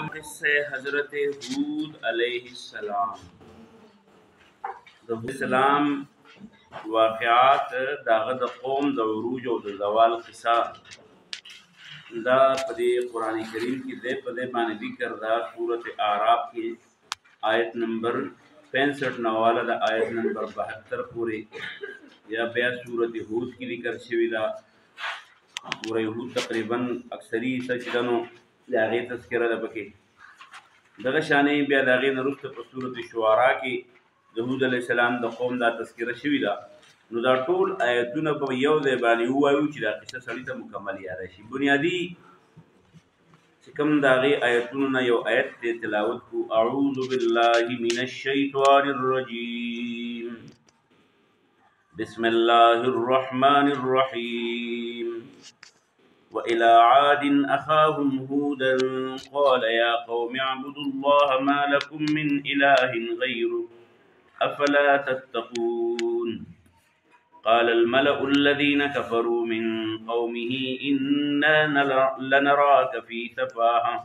قصه حضرت هود علیہ السلام د هود السلام واقعات داغه د قوم د عروج او د زوال قصه دا په قرآن کریم کې د په دې باندې ذکر دا سورۃ اعراف کې آیت نمبر 65 نواله د آیت نمبر 72 پورې یا بیا سورۃ هود کې ذکر شوی دا سورۃ هود تقریبا اکثری سجدنو د هغې تذکره ده پکې دغه شانې بیا د هغې نه وروسته په سورت شعراء کې د هود علیه السلام د قوم دا تذکره شوې ده نو دا ټول آیتونه په یو ځای باندې ووایو چې دا قصه سړي ته مکمل یاده شي بنیادي چې کوم د هغې آیتونو نه یو آیت دی تلاوت کو اعوذ بالله من الشیطان الرجیم بسم الله الرحمن الرحیم وإلى عاد أخاهم هودا قال يا قوم اعبدوا الله ما لكم من إله غيره أفلا تتقون قال الملأ الذين كفروا من قومه إنا لنراك في سفاهة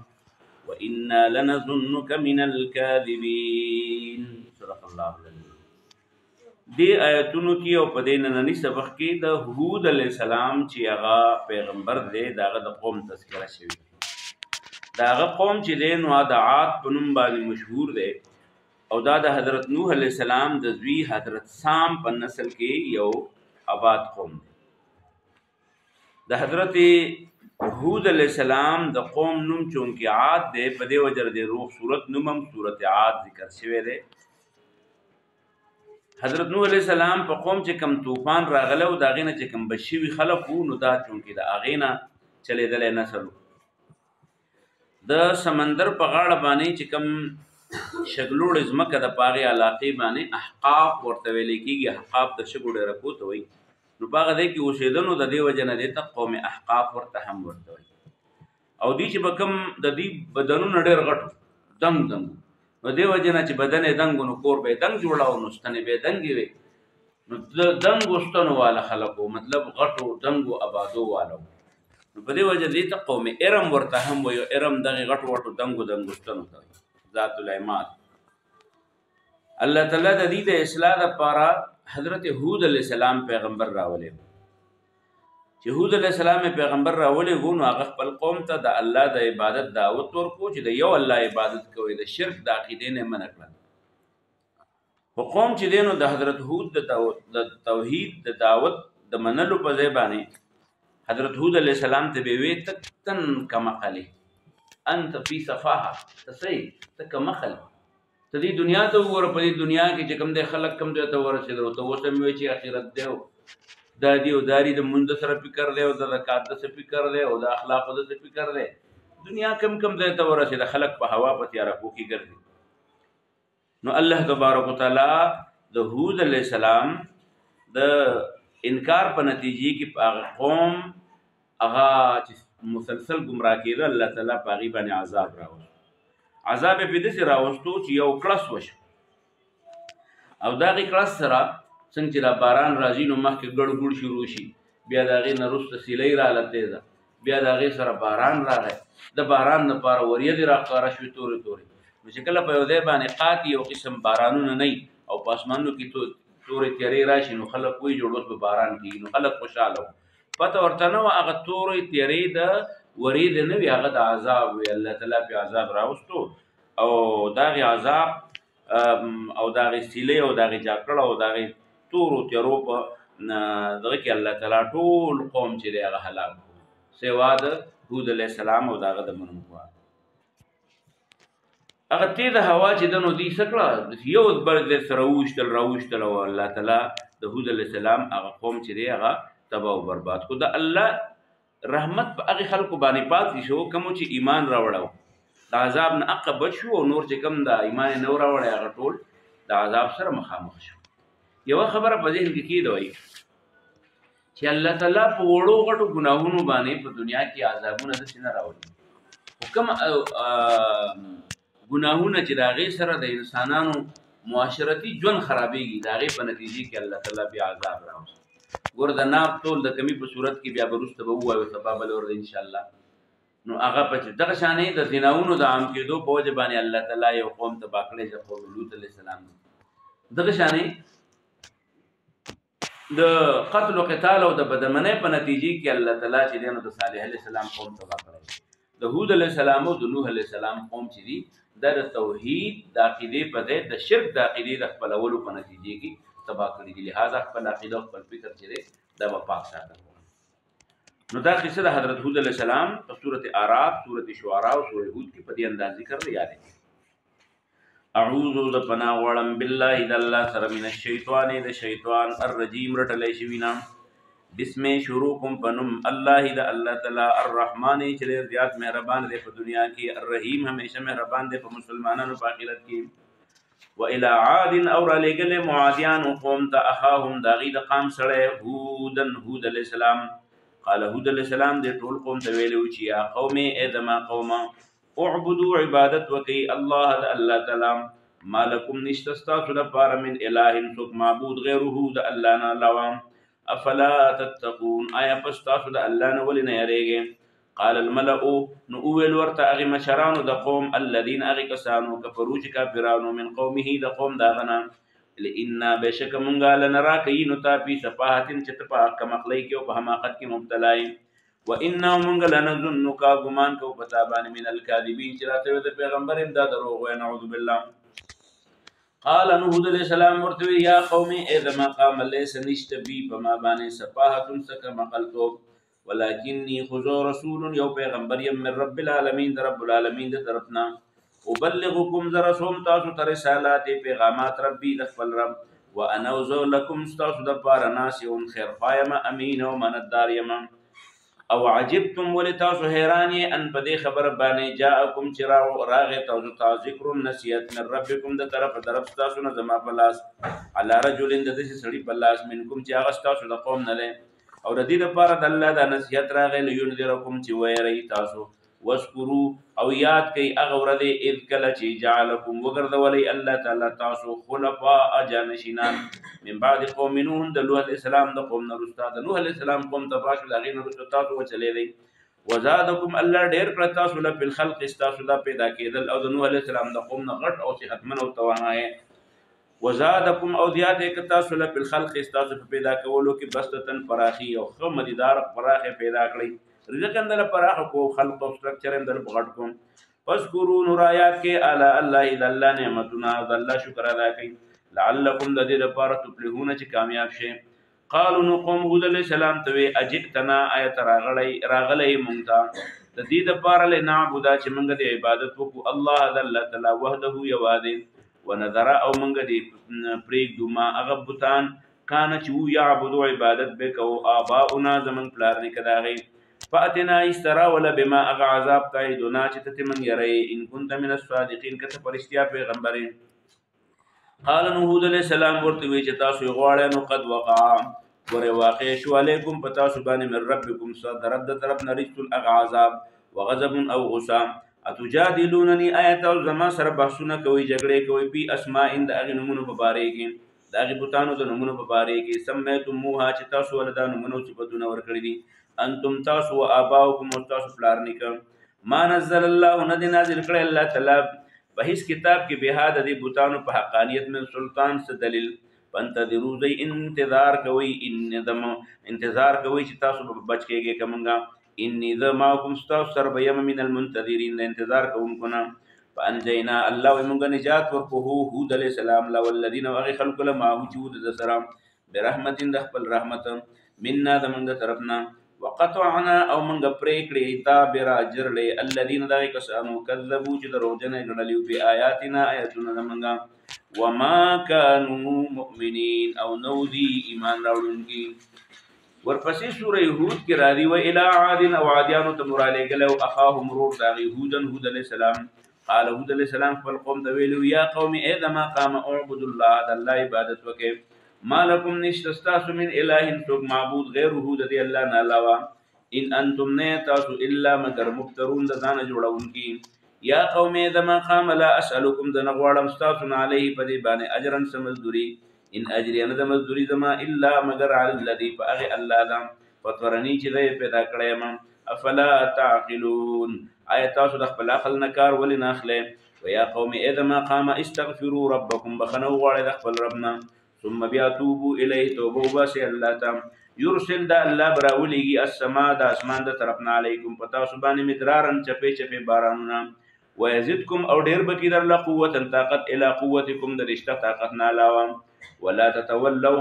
وإنا لنظنك من الكاذبين صدق الله العظيم دی آیتونو کې او په دې ننني سبق کې د هود علیه السلام چې هغه پیغمبر دی د هغه د قوم تذکره شوې د هغه قوم چې دی نو د عاد په نوم باندې مشهور دی او دا د حضرت نوح علیه السلام د زوی حضرت سام په نسل کې یو آباد قوم دی د حضرت هود علیه السلام د قوم نوم چونکې عاد دی په دې وجه د روح صورت نوم هم صورت عاد ذکر شوی دی حضرت نوح علیہ السلام په قوم چې کم طوفان راغله او د هغې نه چې کم بشوي خلق وو نو دا چونکې د هغې نه چلېدلی نسل د سمندر په غاړه باندې چې کم شګلوړې ځمکه د په هغې علاقې باندې احقاف ورته ویلی کېږي احقاف د شګو ډېرکو ته وایي نو په هغه ځای کې اوسېده نو د دې وجې نه دې ته قوم احقاف ورته هم ورته وایي او دوی چې به کوم د دوی بدنونه ډېر غټ دنګ دنګ نو دې وجې نه چې بدن یې دنګ نو کور به یې دنګ جوړاو نو ستنې به یې دنګې وې نو د دنګو ستنو والا خلک وو مطلب غټو دنګو آبادو والا وو نو په دې وجه دې ته قوم ارم ورته هم وایي ارم دغې غټو غټو دنګو دنګو ستنو ته ذات العماد الله تعالی د دې د اصلاح دپاره حضرت هود علیه السلام پیغمبر راولی چې هود علیه السلام پیغمبر راولی وو نو هغه خپل قوم ته د الله د عبادت دعوت ورکړو چې د یو الله عبادت کوئ د شرک د عقیدې نه منع کړه خو قوم چې دی نو د حضرت هود د توحید د دعوت د منلو په ځای باندې حضرت هود علیه السلام ته به ویې ته تن کمقلې انت فی صفاحه ته صحیح ته کمقل ته دې دنیا ته وګوره په دې دنیا کې چې کوم دی خلک کوم ځای ته ورسېدل ته اوس هم وایي چې آخرت دی دا دی او داری د مونږ سره فکر دی او د زکات د څه فکر دی او د اخلاقو د څه فکر دی دنیا کم کم ځای ته ورسېده خلک په هوا په تیارکو کې ګرځي نو الله تبارک وتعالی د هود علیه السلام د انکار په نتیجې کې په هغه قوم هغه چې مسلسل ګمراه کېده الله تعالی په هغې باندې عذاب راوست عذاب یې په داسې راوستو چې یو کړس وشو او د هغې کړس سره څنګه چې دا باران راځي نو مخکې ګډ ګوډ شروع شي بیا د هغې نه وروسته سیلۍ راغله تیزه بیا د هغې سره باران راغی د باران دپاره وریځې راښکاره شوې تورې تورې نو چې کله په یو ځای باندې قات یو قسم بارانونه نه او په اسمانونو کې تورې تیارې راشي نو خلک وایي جوړ اوس به باران کېږي نو خلک خوشحاله وو پته ورته نه وه هغه تورې تیارې د وریځې نه وي هغه د عذاب وي الله تعالی پې عذاب راوستو او د هغې عذاب او د هغې سیلۍ او د هغې جاکړه او د هغې تورو تیارو په دغه کې الله تعالی ټول قوم چې دی هغه هلاک کړو سوا د هود علیه السلام او د هغه د منونکو هغه تیزه هوا چې ده نو دوی څه کړه یو بل ځای سره راوویشتل او الله تعالی د هود علیه السلام هغه قوم چې دی هغه تباه او برباد خو د الله رحمت په هغې خلکو باندې پاتې شو کومو چې ایمان راوړه د عذاب نه هغه بچ شو او نور چې کوم د ایمان یې نه راوړی هغه ټول د عذاب سره مخامخ شو یوه خبره په ذهن کې کېده وایي چې الله تعالی په وړو غټو ګناهونو باندې په دنیا کې عذابونه داسې نه راوړي خو کوم ګناهونه چې د هغې سره د انسانانو معاشرتي ژوند خرابېږي د هغې په نتیجې کې الله تعالی بیا عذاب راوړي ګوره د ناب ټول د کمي په صورت کې بیا به وروسته به ووایو سبا به له ورځې انشاءالله نو هغه په دغه شانې د زناونو د عام کېدو په وجه باندې الله تعالی یو قوم تباه کړی چې قوم لوط علیه السلام دغه شانې د قتل او قتال او د بدمنۍ په نتیجې کې الله تعالی چې دینو د صالح علیه السلام قوم تباه کړی د هود علیه السلام او د نوح علیه السلام قوم چې دي د توحید د عقیدې په ځای د شرک د عقیدې د خپلولو په نتیجې کې تباه کړي دي. لہذا خپل عقیده او خپل فکر چې دی دا به پاک ساتل. نو دا قصه د حضرت هود علیه السلام په سورۃ اعراف، سورۃ شعراء او سورۃ هود کې په دې انداز ذکر یاد دي. اعوذ ذ پناه غواړم بالله د الله سره من الشیطان د شیطان الرجیم رټلی شوي نه. بسم شروع کوم پنم الله د الله تعالی الرحمن چې ډېر زیات مهربان دی په دنیا کې، الرحیم همیشه مهربان دی په مسلمانانو په آخرت کې. و الی عاد اور لګل معادیان قوم ته اخاهم داغي د قام سره هودن هود علیہ السلام. قال هود علیہ السلام د ټول قوم ته ویلو چې یا قوم ادما قوم اعبدوا عبادت وکي الله د الله تعالی مالکم نشتستاسو لپاره من اله څوک معبود غیره د الله نه علاوه. افلا تتقون آیا پس تاسو د الله نه ولې نه یریږئ؟ قال الملأ نو وویل ورته هغې مشرانو د قوم الذین هغې کسانو کفرو چې کافرانو من قومه د قوم د هغه نه لئنا بېشکه مونږه لنراکه یینو تا فی سفاهتن چې ته په کمقلۍ کې او په حماقت کې مبتلا یې. وإنا مونږ لنظنک ګمان کوو په تا باندې من الکاذبین چې راته وایي د پیغمبر یم دا دروغ وایي نعوذ بالله. قال نوح علیہ السلام ورته وی یا قوم اذا قام ليس نشت بی فما باندې سفاهه سک مقلتو ولکنی خذو رسول یو پیغمبر یم من رب العالمین د رب العالمین د طرفنا ابلغکم زرسوم تاسو ته رسالات پیغامات ربی د خپل رب وانا ذو لكم تاسو د پاره ناسون خیر قائم امین او مندار یم. او عجبتم ولتاسو حیرانی ان په دې خبر باندې جاءکم چرا راغه تاسو ته ذکر نصیحت من ربکم د طرف تاسو نه زما په لاس علی رجل د دې سړي په لاس منکم چې هغه تاسو د قوم نه لې او د دې لپاره د الله د نصیحت راغی لینذرکم چې ویری تاسو وذکروا او یاد کوي هغه ورځ اذ کله چې جعلکم وګرځولی الله تعالی تاسو خلفاء جانشینان من بعد قوم نوح د نوح علیہ السلام د قوم نه رستا د نوح علیہ السلام قوم تباه شو د هغې نه رسته تاسو وچلې دی. وزادکم الله ډېر کړه تاسو له فی الخلق ستاسو دا پیدا کېدل او د نوح علیہ السلام د قوم نه غټ او صحتمن او توانایه. وزادکم او زیات یې تاسو له فی الخلق ستاسو په پیدا کولو کې بسطتن فراخي او ښه مدیدار فراخه پیدا کړئ. رزق اندر پراخ کو خلق او سټرکچر اندر بغټ کوم. فذكروا نورایات کې اعلی الله د الله نعمتونه د الله شکر ادا کړئ لعلکم د دې لپاره تفلحون چې کامیاب شئ. قالوا نو قوم هود علیہ السلام ته اجئتنا آیت راغلی مونږ ته د دې لپاره لنعبد چې مونږ د عبادت وکړو الله د الله تعالی وحده یوازې ونذر او مونږ دې پرېږدو ما هغه بوتان کانه چې یعبدو عبادت به کوو آباؤنا زمونږ پلار نیکه د هغې. فاتنا استرا ولا بما اغا عذاب تعیدنا چې ته من یری ان كنت من الصادقین کته پرشتیا پیغمبر. قال نوح علیہ السلام ورته وی چې تاسو غواړئ نو قد وقع ور واقع شو علیکم پتا سو باندې من ربکم صد رد طرف نرجت الاغ عذاب وغضب او غصه اتجادلوننی آیت او زما سره بحثونه کوي جګړې کوي په اسماء اند اغه نمونه په باره کې د اغه بوتانو د نمونه په باره کې سمیتموها چې تاسو ولدا نمونه چې بدونه ور کړی دي انتم تاسو و آباؤکم و تاسو پلارنکم ما نزل الله ندی نازل کړی الله تعالی په هیڅ کتاب کې بهاد د بوتانو په حقانیت من سلطان څه دلیل. فانتظروا زي انتظار کوي انتظار کوي چې تاسو بچ کېږئ کومنګا انی ذا ماکم تاسو سره بیم من المنتظرین د انتظار کوونکو نه. فانجینا الله ومنګ نجات ورکو هود علیہ السلام لا والذین وغی خلق لما وجود د سلام برحمت د خپل رحمت منا د منګ طرفنا وقطعنا او منګ پرې کړې دابر اجرلې الذين دای کسانو کذبوا چې دروغجن غړلیو په آیاتنا آیاتنا د منګ وما كانوا مؤمنین او نو دی ایمان راوړونکي. ورپسې سورې هود کې راځي و الى عاد او عادیانو ته مراله غلو اخاهم رور داغي هودن هود علیہ السلام. قال هود علیہ السلام خپل قوم ته ویلو یا قوم اذا ما قام اعبد الله د الله عبادت وکي مالکم نشتستاسو من الہ څوک معبود غیره د دې الله نه علاوه ان انتم نه تاسو الا مگر مفترون د ځان جوړونکي. یا قوم اذا ما قام لا اسالکم د نغواړم تاسو نه علیه په دې باندې اجرن سمزدوری ان اجری ان د مزدوری زما الا مگر علی الذی فاغ الله ذم فطرنی چې دې پیدا کړی ما افلا تعقلون آیا تاسو د خپل عقل نه کار ولې نه اخلئ ویا قوم اذا ما قام استغفروا ربکم بخنه وغواړئ د خپل رب نه ثم بیا توبوا الیه توبه وباسئ الله ته یرسل دا الله براولیږي السما د اسمان د طرفنا علیکم په تاسو باندې مدرارن چپې چپې بارانونه ويزدكم او ډیر بکی در له قوت طاقت الى قوتکم د رشتہ طاقت نه علاوه ولا تتولوا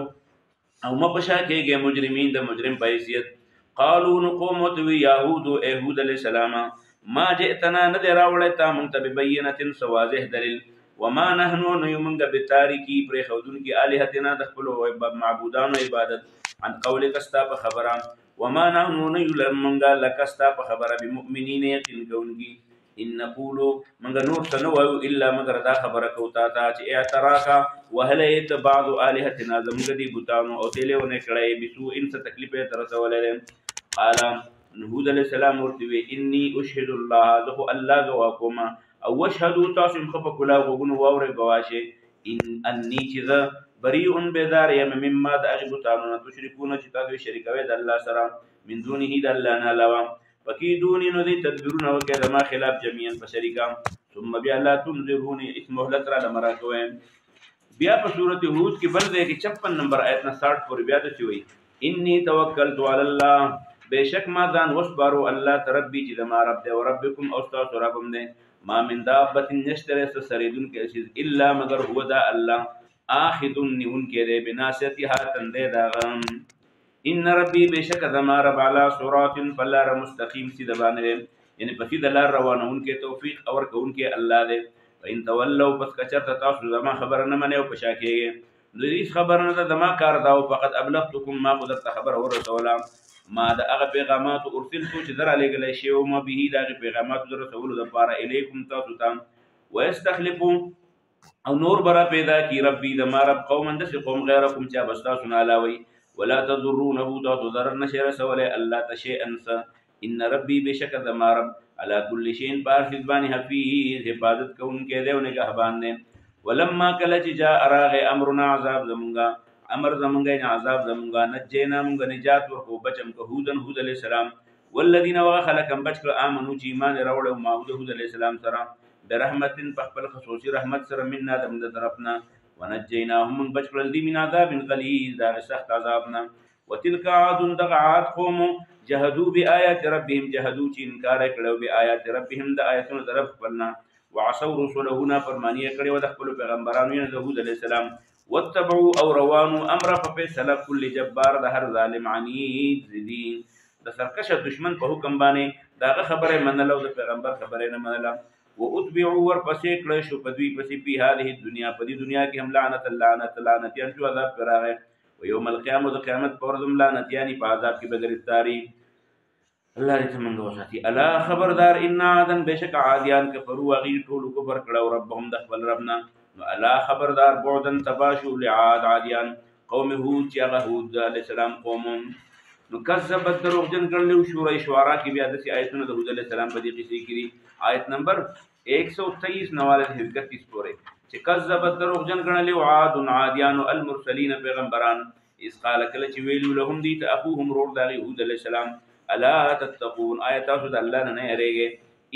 او مپشا کېږي مجرمین د مجرم په حیثیت قالوا نقوم وتوي يهود ايهود عليه السلام ما جئتنا ندر راوړی تا مونږ ته ببینه سواضح دلیل وما نحن نيمنګ بتاریکی پر خودون کی الہتنا د خپل معبودانو عبادت عن قولک استا په خبره وما نحن نيلمنګ لکستا په خبره بمؤمنین یقین کوونکی ان نقولو منګ نور څه نه وایو الا مگر دا خبره کوتا تا چې اعتراکا وهلیت بعض الهتنا زمګ دی بوتانو او تلونه کړای بسو ان څه تکلیف تر رسولې قال هود علیہ السلام ورته انی اشهد الله ذو الله گواکم او واشهد تاسو خپ کلا وګونو ووره گواشه ان انی چذ بریء بیدار یم مما د اغبطانو تشركون چې تاسو شریکوي د الله سره من دونه د الله نه علاوه فکیدونی نو دی تدبیرونه وکړه زما خلاف جميعا فشریکا ثم بیا لا تنذرونی اسم مهلت را لمرا کوي بیا په سورته هود کې بل دی کې 56 نمبر آیت نه 60 پورې بیا د چوي انی توکلت علی الله بشک ما ځان وسپارو الله تربی چې زما رب دی او ربکم او تاسو ربم دی ما من دابت نشتره سریدون کې چیز الا مگر هو دا الله اخذ نیون کې دی بناسیتها تندې داغم ان ربی بشک زما رب علی صراط فلار مستقیم سید باندې یعنی په سید لار روانون کې توفیق اور کون کې الله دې فین تولوا پس کچرت تاسو زما خبر نه منه او پشا کېږي دوی خبر نه زما کار دا او فقط ابلغتکم ما قدرت خبر اور رسولا ما د هغه پیغامات ارسلت چې در علیګل شی او ما به د پیغامات در رسول د پاره الیکم تاسو ته ويستخلفوا او نور برا پیدا کی ربی زما رب قوم اندس قوم غیرکم چا بستا سنا علاوی ولا تضرونه تاسو ضرر نشر سوله الله تشيء انسا ان ربي بشک ذما رب على كل شيء بار حفظان حفيظ حفاظت کون کې دیو نگهبان نے ولما کلچ جاء راغ امرنا عذاب زمونگا امر زمونگا عذاب زمونگا نجینا مونگا نجات ورکو بچم که هود علیہ السلام والذین وخلقم بچکر آمنو چی ایمان راوڑو ما هود علیہ السلام سرا برحمت پخپل خصوصی رحمت سر مننا دمد طرفنا ونجيناهم من بچ کړل دي من عذاب غلیظ دا سخت عذابنا وتلك عاد دغعات قوم جهدوا بآيات ربهم جهدوا چې انکار کړو بآيات ربهم د آیاتونو طرف خپلنا وعصوا رسولهنا فرمانیه کړو د خپل پیغمبرانو یې داوود علیہ السلام واتبعوا او روانوا امر ففصل كل جبار د هر ظالم عنید ذین د سرکشه دشمن په حکم باندې داغه خبره منلو د پیغمبر خبره نه منله واتبعوا ورپسې کړه شو په دوی پسې په هذه دنیا په دې دنیا کې هم لعنت یان شو عذاب پراغه او یوم القیامت قیامت پر دم لعنت یعنی په عذاب کې بغیرتاری الله دې څنګه وساتي الا خبردار ان عادن بشک عادیان کفروا غیر ټول کفر کړه او ربهم د خپل ربنا الا خبردار بعدن تباشو لعاد عادیان قوم هود چې هغه هود علیہ السلام قوم نو کذبت دروغجن کړل شورای شعرا کې بیا د آیتونو د هود علیہ السلام په دې قصې کې آیت نمبر 123 نواله 31 پورې چې کذبت دروغجن کړل عاد عادیان المرسلین پیغمبران اس قال کله چې ویلو لهم دي ته اخوهم رور د هود علیہ السلام الا تتقون آیات د الله نه یریږي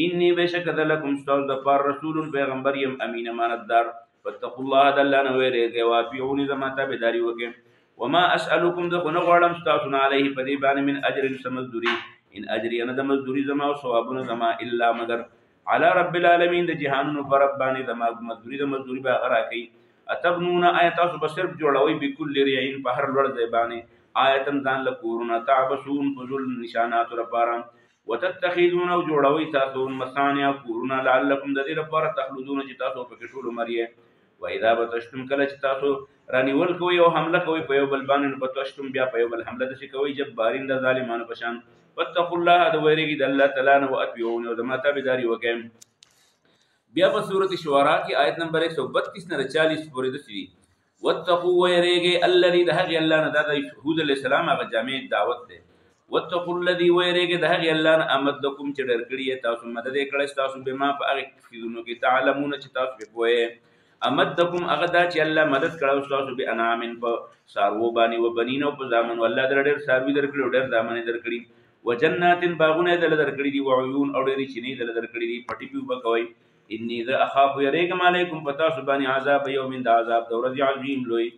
انی بشک لکم استاذ د پر رسول پیغمبر یم امین امانتدار فتقوا الله د الله نه یریږي واطیعون زما تابعداري وکړي وما اسالكم دغه غوړم استاذ علیه پدی باندې من اجر سمذری ان اجری انا د مزدوری زما او ثوابونه زما الا مگر علی رب العالمین د جهانونو پر رب باندې زما مزدوری به غرا کوي اتبنون آیات صرف جوړوي بكل ریعین په هر لړ ځای باندې آیتن ځان له کورونه تعبسون فذل نشانات ربارم وتتخذون او جوړوي تاسو مصانع کورونه لعلکم د دې لپاره تخلدون چې تاسو په کې ټول مریه و اذا بتشتم کله چې تاسو رانیول کوي او حمله کوي په یو بل باندې بتشتم بیا په یو بل حمله د شي کوي جبارین د ظالمانو پشان واتقوا الله د ویریږي د الله تعالی نه او اتبعون او د ماته بيداری وکم بیا په سورۃ شعراء کې آیت نمبر 132 نه 40 پورې د شي واتقوا ويریږي الذي ده الله نه د هود علیہ السلام هغه جامع دعوت ده واتقوا الذي ويریږي د هغه الله نه امدکم چې ډرکړي تاسو مدد کړئ تاسو به ما په هغه فیونو کې تعلمون چې تاسو به پوهه امدکم اغدا چې الله مدد کړو تاسو به انعام په سارو باندې و بنینو په ځامن والله در ډېر ساروي درکړو ډېر ځامن درکړي وجنات باغونه دل درکړي دي وعيون او ډېری چینه دل درکړي دي پټي پیو بکوي انی ذا اخاف يريكم عليكم پتا سبحان عذاب يوم د عذاب د ورځ عظیم لوی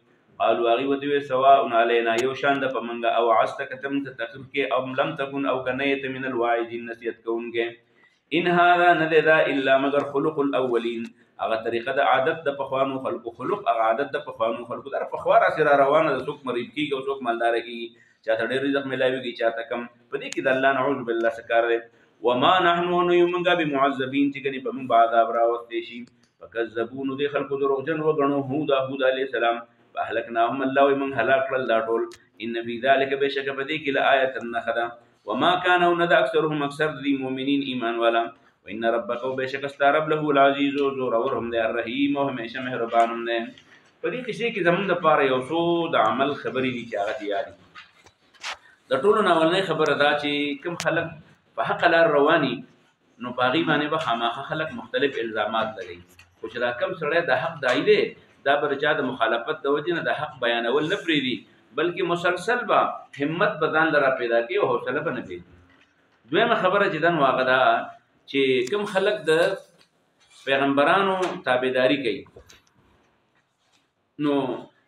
قالوا غي وتوي سواء علينا یو شان د پمنګ او عستک تم تخف کې او لم تكن او کنيت من الواعدين نسيت کونګه ان هذا نددا الا مگر خلق الاولين هغه طریقه د عادت د پخوانو خلق خلق هغه عادت د پخوانو خلق در پخواره سره روانه د څوک مریض کیږي او څوک مالدار کیږي چاته ډېر رزق ملاويږي چاته کم پدې کې د الله نعوذ بالله سکار دی وما نحن نيمغا بمعذبين چې کني په موږ عذاب راوستي شي فكذبون دي خلق دروغجن وغنو هود عليه السلام فاهلكناهم الله ومن هلاك لا ټول ان في ذلك بشك بدي کې لآية النخدا وما كانوا ند اكثرهم اكثر دي مؤمنين ایمان والا وان ربك بشك استرب له العزيز زور ورهم دي الرحيم او همیشه مهربان هم ده پدې کې چې زمون د پاره یو څو د عمل خبرې دي چې هغه تیاری د ټولو ناولنې خبره دا چې کوم خلک په حق لار رواني نو باغی باندې به خامخا خلک مختلف الزامات لري خو چې دا کم سړی د حق دای دی دا برچا د مخالفت د وجې نه د حق بیانول نه پریدي بلکې مسلسل به همت بدن لرا پیدا کوي او حوصله به نه کوي دویمه خبره چې دن واغه دا چې کوم خلک د پیغمبرانو تابعداري کوي نو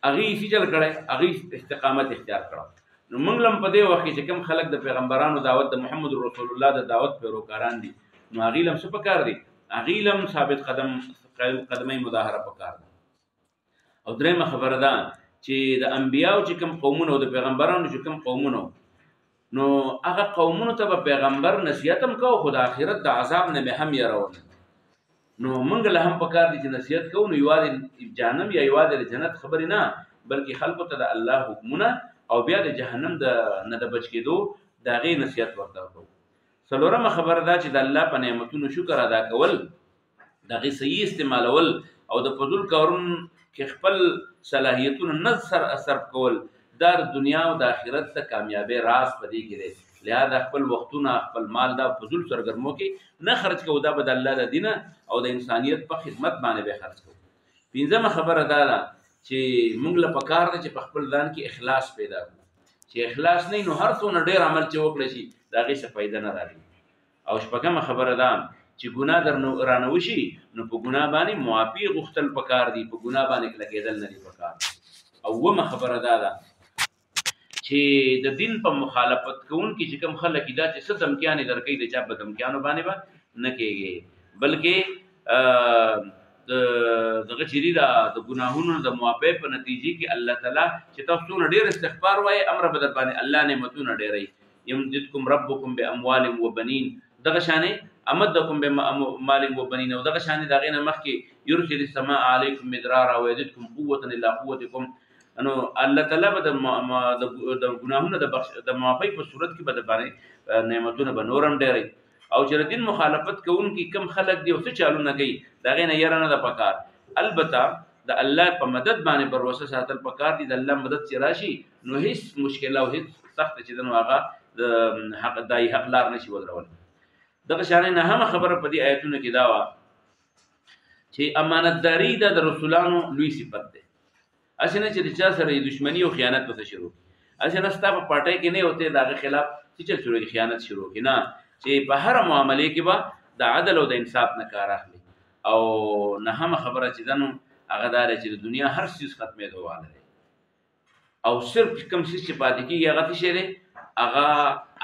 هغه یې چل کړي هغه استقامت اختیار کړو نو موږ لم په دې وخت چې کوم خلک د پیغمبرانو دعوت د محمد رسول الله د دعوت پیروکاران دي نو هغه لم څه پکار دي هغه لم ثابت قدمه مظاهره پکار دي او درېمه خبره ده چې د انبیاو چې کوم قومونه او د پیغمبرانو چې کوم قومونه نو هغه قومونو ته به پیغمبر نصیحت هم کوو خو د آخرت د عذاب نه به هم یارول نو موږ له هم پکار دي چې نصیحت کوو نو یوازې جهنم یا یوازې جنت خبرې نه بلکې خلکو ته د الله حکمونه او بیا د جهنم د نه د بچ کېدو د هغې نصیحت ورته کوو څلورمه خبره ده چې د الله په نعمتونو شکر ادا کول د هغې صحیح استعمالول او د فضول کارونو کې خپل صلاحیتونو نه اثر کول دا د دنیا او د آخرت د کامیابی راز پدې کې دی لہذا خپل وختونه خپل مال دا فضول سرګرمو کې نه خرج کوو دا به د الله د دین او د انسانیت په خدمت باندې به خرج کوو پنځمه خبره دا ده چې موږ له پکار ده چې په خپل ځان کې اخلاص پیدا کړو چې اخلاص نه نو هر څونه ډېر عمل چې وکړي شي دا هغې څه فایده نه راځي او شپږمه خبره ده چې ګناه در رانه وشي نو په ګناه باندې معافي غوښتل پکار دي په ګناه باندې کلکېدل نه دي پکار او اومه خبره دا ده چې د دین په مخالفت کوونکي چې کوم خلک دا چې څه دمکیانې درکوي د چا په دمکیانو باندې به نه کېږي بلکې دغه چې دي د ګناهونو د معافۍ په نتیجې کې الله تعالی چې تاسو څونه ډېر استغفار وایي امر به در باندې الله نعمتونه ډېروي یمددکم ربکم باموال وبنین دغه شانې امدکم بمال وبنین او دغه شانې د هغې نه مخکې یرسل السماء علیکم مدرارا ویزدکم قوة الی قوتکم نو الله تعالی به د ګناهونو د معافۍ په صورت کې به د باندې نعمتونه به نور هم ډېروي او چې د دین مخالفت کوونکي کم خلک دي او څه چالونه کوي د هغې نه یره نه ده پکار البته د الله په مدد باندې بروسه ساتل پکار دي د الله مدد چې راشي نو هیڅ مشکل او هیڅ سخت چې ده نو هغه د حق دای حق لار نشي ودرول دغه شانې نه هم خبره په دې آیتونو کې دا وه چې امانتداري دا د رسولانو لوی صفت دی هسې نه چې د چا سره دشمني او خیانت ورته شروع کړي هسې نه ستا په پارټۍ کې نه یو ته د هغه خلاف څه چل شروع کړي خیانت شروع کړي نه چې په هره معاملې کې به د عدل او د انصاف نه کار اخلي او نه هم خبره چې ده نو هغه دا دی چې د دنیا هر څیز ختمېدو واله دی او صرف کوم څیز چې پاتې کېږي هغه څه شی دی هغه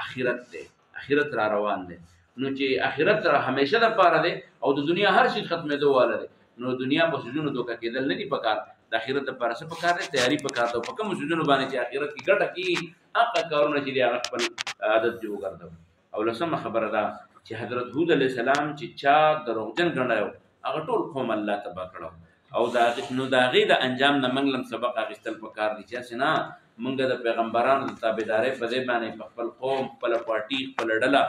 آخرت دی آخرت را روان دی نو چې آخرت را همیشه دپاره دی او د دنیا هر شي ختمېدو واله دی نو دنیا په څیزونو دوکه کېدل نه دي پکار د آخرت دپاره څه پکار دی تیاري پکار ده په کومو څیزونو باندې چې آخرت کې ګټه کېږي هغه کارونه چې دي هغه خپل عادت جوړ وګرځوي او لسمه خبره ده چې حضرت هود علیه السلام چې چا دروغجن ګڼلی هغه ټول قوم الله تباه کړو او نو د هغې د انجام نه موږ لم سبق اخیستل پکار دي چې هسې نه موږ د پیغمبرانو د تابعدارۍ په ځای باندې په خپل قوم خپله پارټي خپله ډله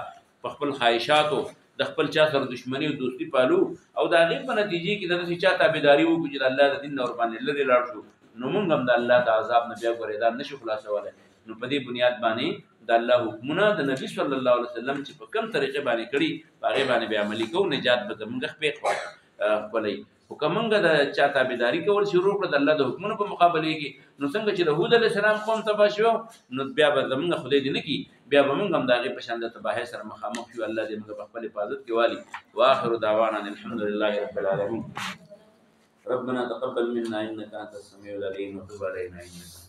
په خپل خواهشاتو د خپل چا سره دشمني او دوستي پالو او د هغې په نتیجې کې داسې چا تابعداري وکړو چې د الله د دین نه ورباندې لرې لاړ شو نو موږ هم د الله د عذاب نه بیا ګورې دا نشو خلاصولی نو په دې بنیاد باندې د الله حکمونه د نبي صلی الله علیه وسلم چې په کوم طریقې باندې کړي په هغې باندې به عملي کوو نجات به زموږ خپې خپلوي خو که موږ د چا تابعداري کول شروع کړو د الله د حکمونو په مقابله کې نو څنګه چې د هود علیه السلام قوم تباه شو نو بیا به زمونږ خدای دې نه کړي بیا به موږ هم د هغې په شان د تباهۍ سره مخامخ شو الله دې موږ په خپل حفاظت کې والي واخر دعوانا الحمد لله رب العالمين ربنا تقبل منا انك انت السميع العليم وتب علينا انك